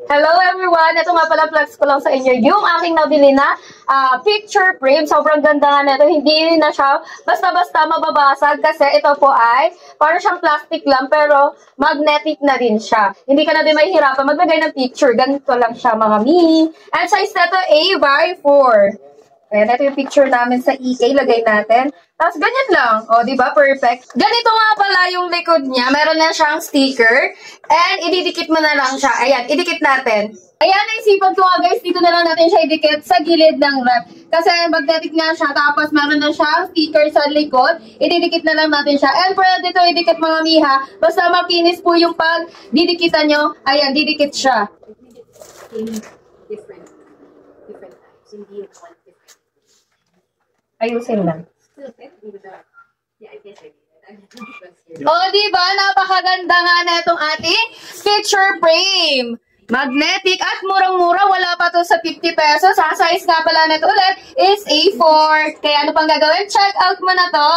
Hello everyone! Ito nga pala, flex ko lang sa inyo yung aking nabili na picture frame. Sobrang ganda nga nito. Hindi na siya basta-basta mababasag kasi ito po ay parang siyang plastic lang pero magnetic na rin siya. Hindi ka na din mahihirapan maglagay ng picture. Ganito lang siya mga mi. And size nito A/4. Ayan, ito yung picture namin sa EA. Lagay natin. Tapos, ganyan lang. O, diba? Perfect. Ganito nga pala yung likod niya. Meron na siyang sticker. And, ididikit mo na lang siya. Ayan, idikit natin. Ayan, naisipan ko nga guys, dito na lang natin siya idikit sa gilid ng rep. Kasi magnetic nga siya. Tapos, meron na siyang sticker sa likod. Ididikit na lang natin siya. And, pwede ito idikit mga miha. Basta makinis po yung pag didikitan nyo. Ayan, didikit siya. Different types. Hindi yung one different. Ayusin lang. Yeah, I guess I did. O, diba? Napakaganda nga na itong ating picture frame. Magnetic at murang-mura. Wala pa to sa 50 pesos. Ang size nga pala na ito ulit is A4. Kaya ano pang gagawin? Check out mo na to.